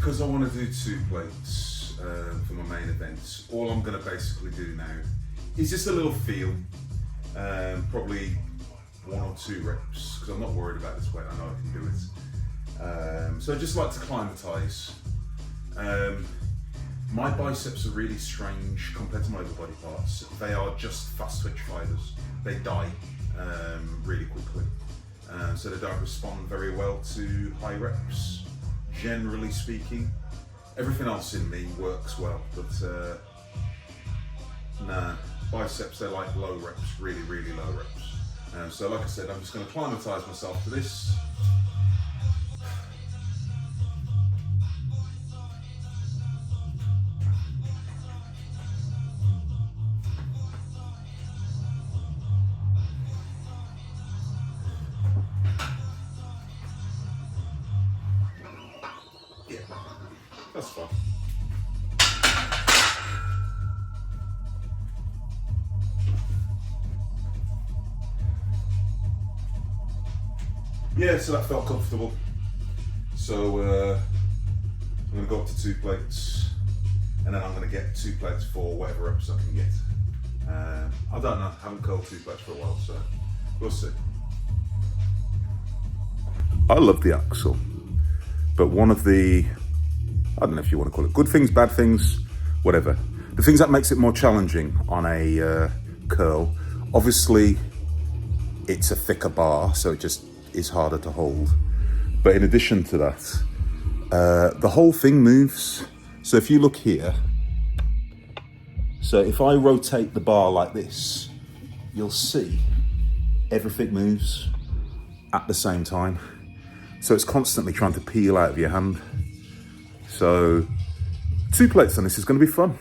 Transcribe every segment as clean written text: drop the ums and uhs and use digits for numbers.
because I want to do 2 plates for my main events, all I'm going to basically do now is just a little feel, probably 1 or 2 reps, because I'm not worried about this weight, I know I can do it. So I just like to climatise. My biceps are really strange compared to my other body parts. They are just fast twitch fibers. They die really quickly. So they don't respond very well to high reps, generally speaking. Everything else in me works well, but nah, biceps, they like low reps, really, really low reps. So like I said, I'm just going to climatise myself to this. Yeah, that's fine. Yeah, so that felt comfortable. So I'm going to go up to 2 plates, and then I'm going to get 2 plates for whatever reps I can get. I don't know, I haven't curled 2 plates for a while, so we'll see. I love the axle, but one of the, I don't know if you want to call it good things, bad things, whatever. The things that makes it more challenging on a curl, obviously it's a thicker bar, so it just is harder to hold. But in addition to that, the whole thing moves. So if you look here, so if I rotate the bar like this, you'll see everything moves at the same time. So it's constantly trying to peel out of your hand. So 2 plates on this is going to be fun.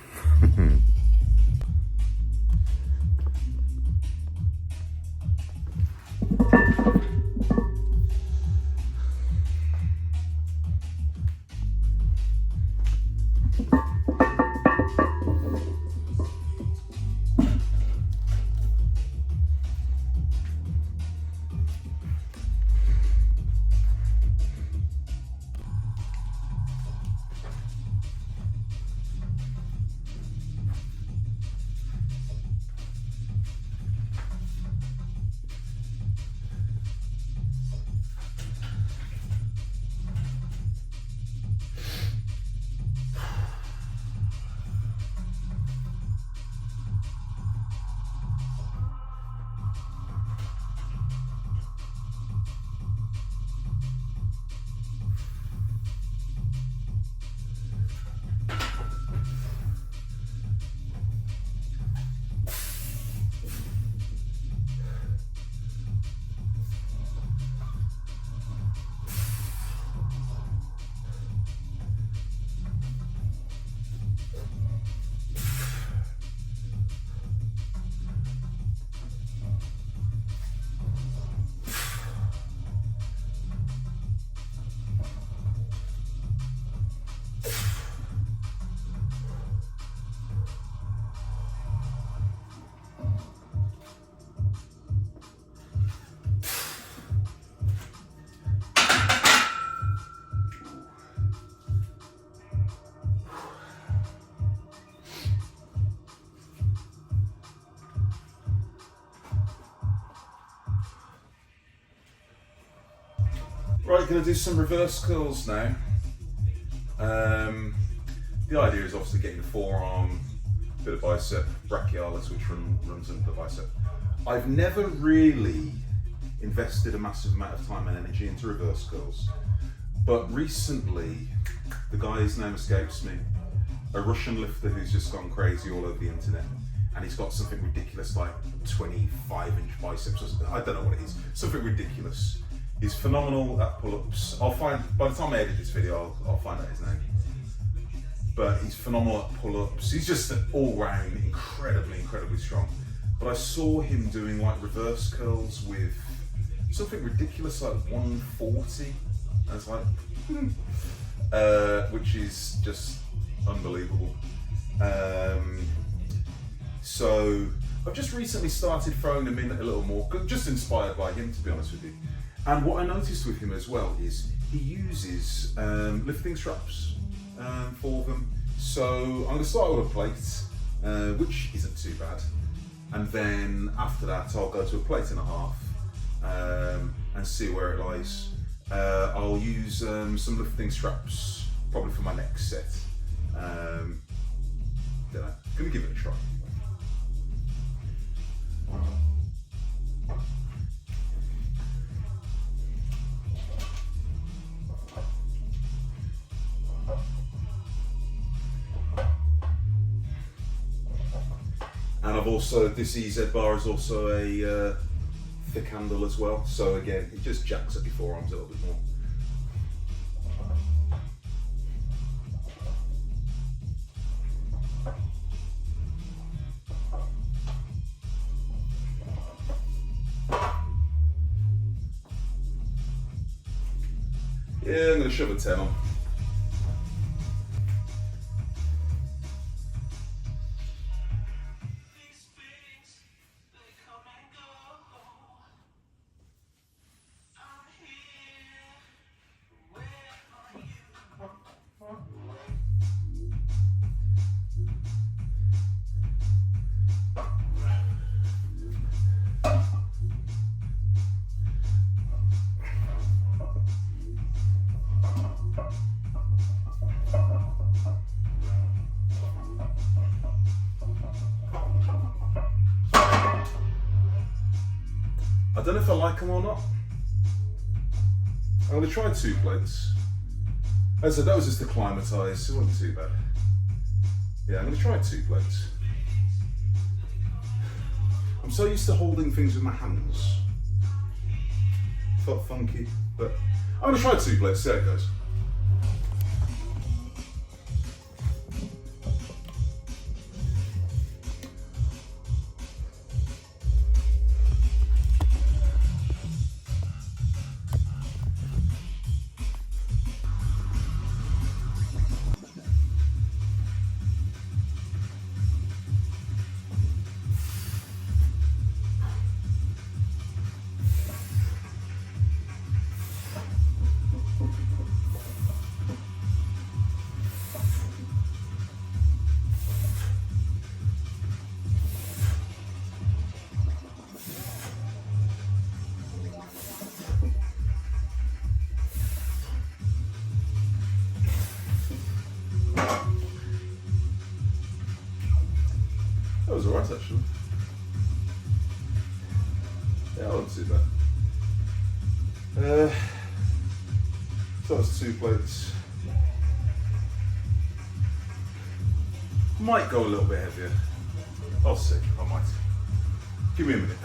Right, going to do some reverse curls now. The idea is obviously getting the forearm, bit of bicep, brachialis, which runs under the bicep. I've never really invested a massive amount of time and energy into reverse curls, but recently, the guy's name escapes me, a Russian lifter who's just gone crazy all over the internet, and he's got something ridiculous like 25-inch biceps or something. I don't know what it is, something ridiculous. He's phenomenal at pull-ups. I'll find, by the time I edit this video, I'll find out his name. But he's phenomenal at pull-ups. He's just all-round incredibly strong. But I saw him doing like reverse curls with something ridiculous like 140. And it's like, which is just unbelievable. So I've just recently started throwing them in a little more, just inspired by him, to be honest with you. And what I noticed with him as well is he uses lifting straps. for them. So I'm going to start with a plate, which isn't too bad. And then after that, I'll go to a plate and a half and see where it lies. I'll use some lifting straps, probably for my next set. Don't know. Gonna give it a try. And I've also, this EZ bar is also a thick handle as well, so again, it just jacks up your forearms a little bit more. Yeah, I'm going to shove a 10 on. I don't know if I like them or not. I'm going to try 2 plates. As I said, that was just acclimatise, it wasn't too bad. Yeah, I'm going to try 2 plates. I'm so used to holding things with my hands. Felt funky, but I'm going to try 2 plates, see how it goes. That was alright actually. Yeah, that wasn't too bad. So that's 2 plates. Might go a little bit heavier. I'll see, I might. Give me a minute.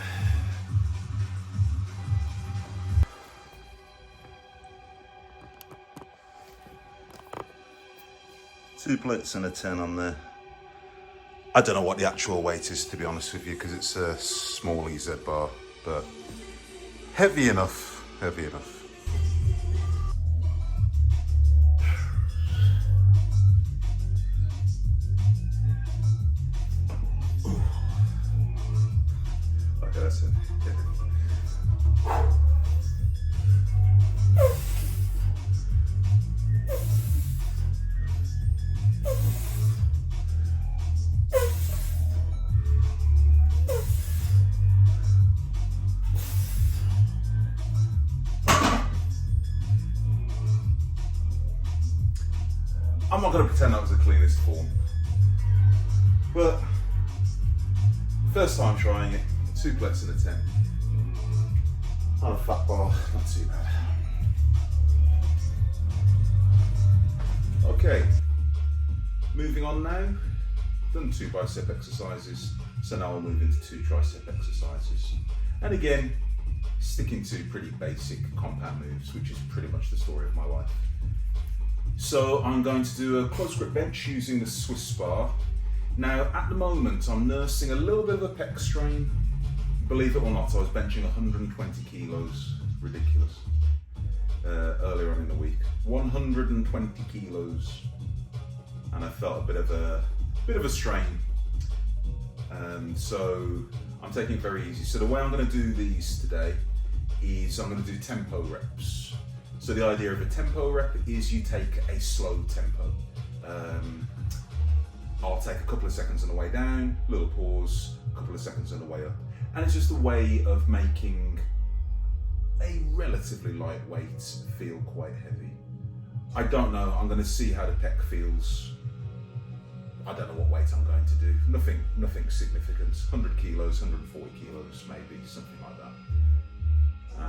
Two plates and a 10 on there. I don't know what the actual weight is, to be honest with you, because it's a small EZ bar, but heavy enough, heavy enough. Okay, that's it. Yeah. I'm not going to pretend that was the cleanest form, but first time trying it, 2 plates and a 10. On a fat bar, not too bad. Okay, moving on now. Done 2 bicep exercises, so now I'll move into 2 tricep exercises. And again, sticking to pretty basic compound moves, which is pretty much the story of my life. So I'm going to do a close grip bench using the Swiss bar. Now at the moment I'm nursing a little bit of a pec strain. Believe it or not, I was benching 120 kilos, ridiculous, earlier on in the week. 120 kilos, and I felt a bit of a strain. So I'm taking it very easy. So the way I'm going to do these today is I'm going to do tempo reps. So the idea of a tempo rep is you take a slow tempo. I'll take a couple of seconds on the way down, little pause, a couple of seconds on the way up. And it's just a way of making a relatively lightweight feel quite heavy. I don't know, I'm going to see how the pec feels. I don't know what weight I'm going to do. Nothing significant. 100 kilos, 140 kilos, maybe, something like that.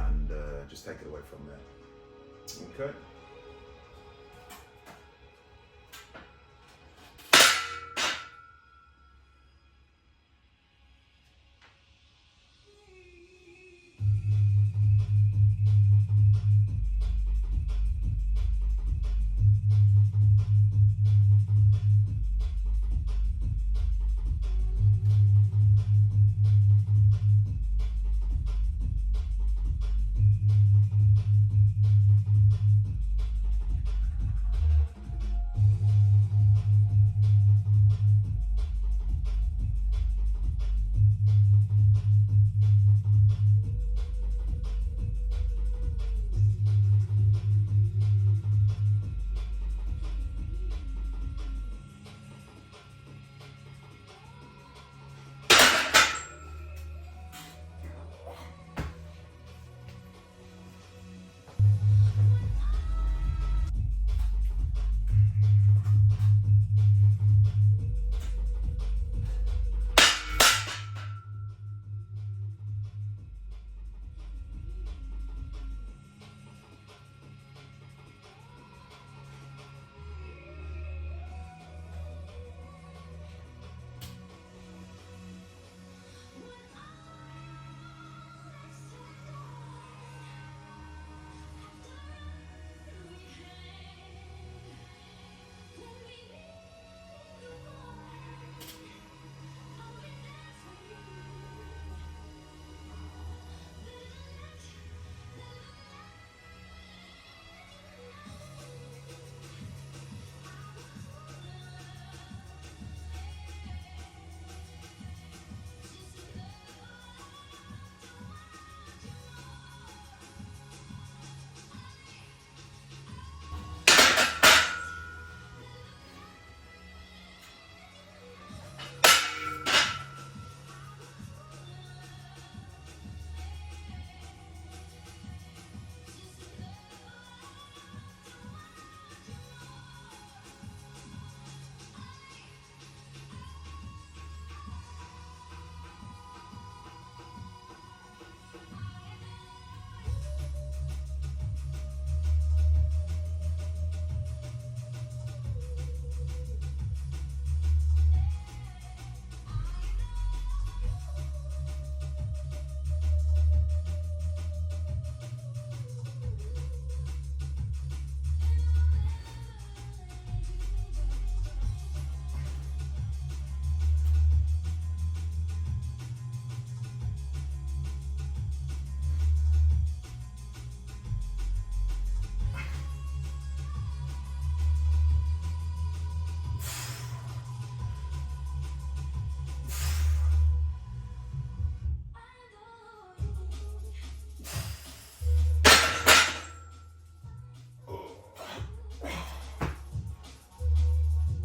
And just take it away from there. Okay.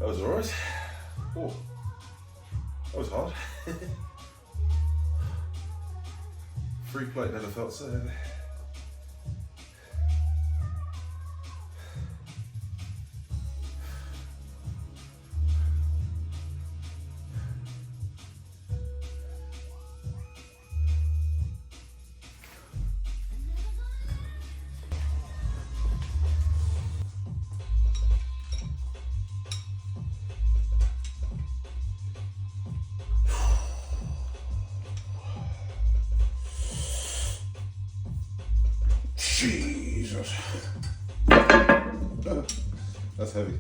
That was alright. Oh, that was hard. Free plate never felt so heavy. Jesus. That's heavy.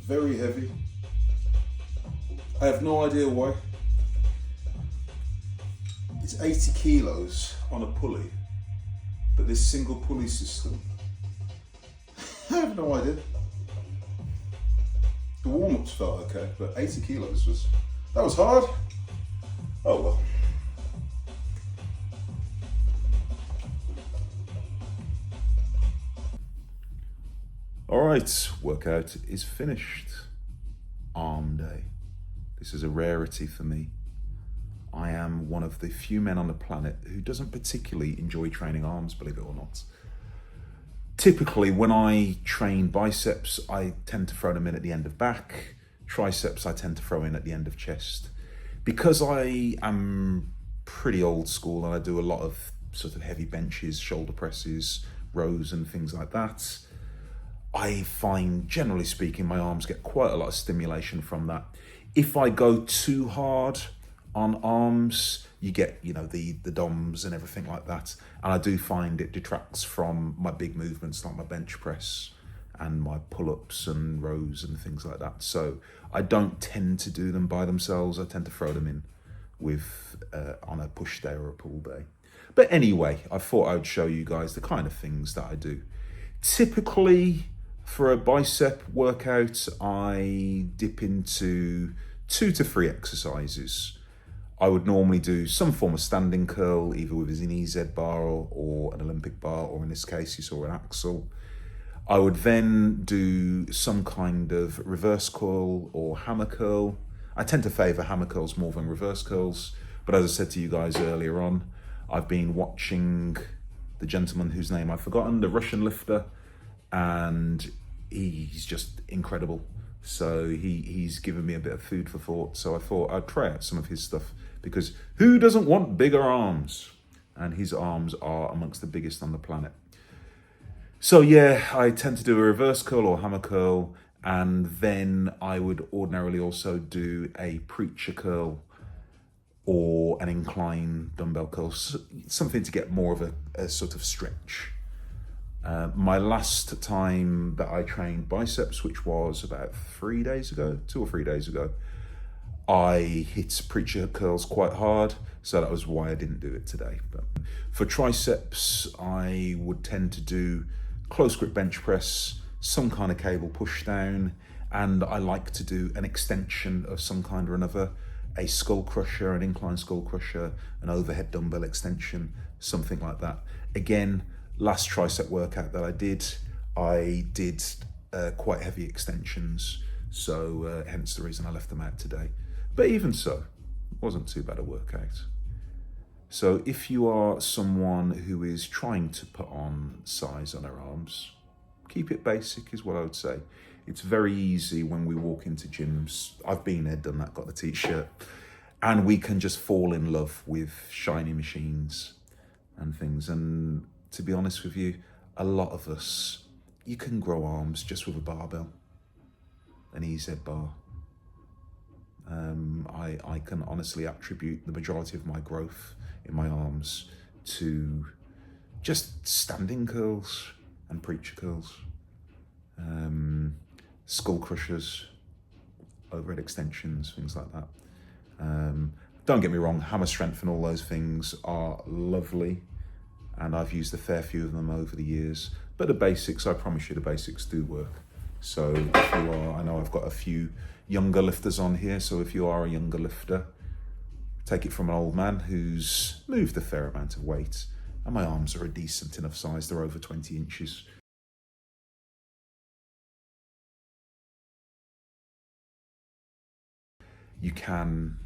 very heavy. I have no idea why. It's 80 kilos on a pulley, but this single pulley system, I have no idea. The warm-ups felt okay, but 80 kilos that was hard. Oh well. All right, workout is finished. Arm day. This is a rarity for me. I am one of the few men on the planet who doesn't particularly enjoy training arms, believe it or not. Typically, when I train biceps, I tend to throw them in at the end of back. Triceps, I tend to throw in at the end of chest. Because I am pretty old school and I do a lot of sort of heavy benches, shoulder presses, rows and things like that, I find, generally speaking, my arms get quite a lot of stimulation from that. If I go too hard on arms, you get, the DOMs and everything like that. And I do find it detracts from my big movements like my bench press and my pull-ups and rows and things like that. So I don't tend to do them by themselves. I tend to throw them in with on a push day or a pull day. But anyway, I thought I would show you guys the kind of things that I do. Typically, for a bicep workout, I dip into 2 to 3 exercises. I would normally do some form of standing curl, either with an EZ bar or an Olympic bar, or in this case, you saw an axle. I would then do some kind of reverse curl or hammer curl. I tend to favour hammer curls more than reverse curls, but as I said to you guys earlier on, I've been watching the gentleman whose name I've forgotten, the Russian lifter, and he's just incredible. So he's given me a bit of food for thought. So I thought I'd try out some of his stuff, because who doesn't want bigger arms? And his arms are amongst the biggest on the planet. So yeah, I tend to do a reverse curl or hammer curl, and then I would ordinarily also do a preacher curl or an incline dumbbell curl, something to get more of a sort of stretch. My last time that I trained biceps, which was about 3 days ago, 2 or 3 days ago, I hit preacher curls quite hard, so that was why I didn't do it today. But for triceps, I would tend to do close grip bench press, some kind of cable push down, and I like to do an extension of some kind or another, a skull crusher, an incline skull crusher, an overhead dumbbell extension, something like that. Again, last tricep workout that I did quite heavy extensions, so hence the reason I left them out today. But even so, it wasn't too bad a workout. So if you are someone who is trying to put on size on their arms, keep it basic is what I would say. It's very easy when we walk into gyms. I've been there, done that, got the t-shirt, and we can just fall in love with shiny machines and things. And to be honest with you, a lot of us, you can grow arms just with a barbell, an EZ bar. I can honestly attribute the majority of my growth in my arms to just standing curls and preacher curls, skull crushers, overhead extensions, things like that. Don't get me wrong, hammer strength and all those things are lovely, and I've used a fair few of them over the years, but the basics, I promise you, the basics do work. So if you are, I know I've got a few younger lifters on here, so if you are a younger lifter, take it from an old man who's moved a fair amount of weight, and my arms are a decent enough size, they're over 20 inches. You can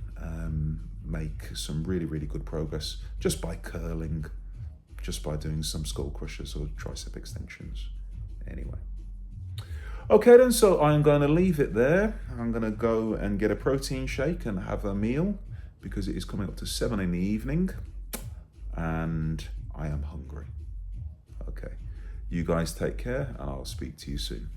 make some really, really good progress just by curling, just by doing some skull crushers or tricep extensions. Anyway. Okay then, so I'm going to leave it there. I'm going to go and get a protein shake and have a meal because it is coming up to 7 in the evening and I am hungry. Okay, you guys take care and I'll speak to you soon.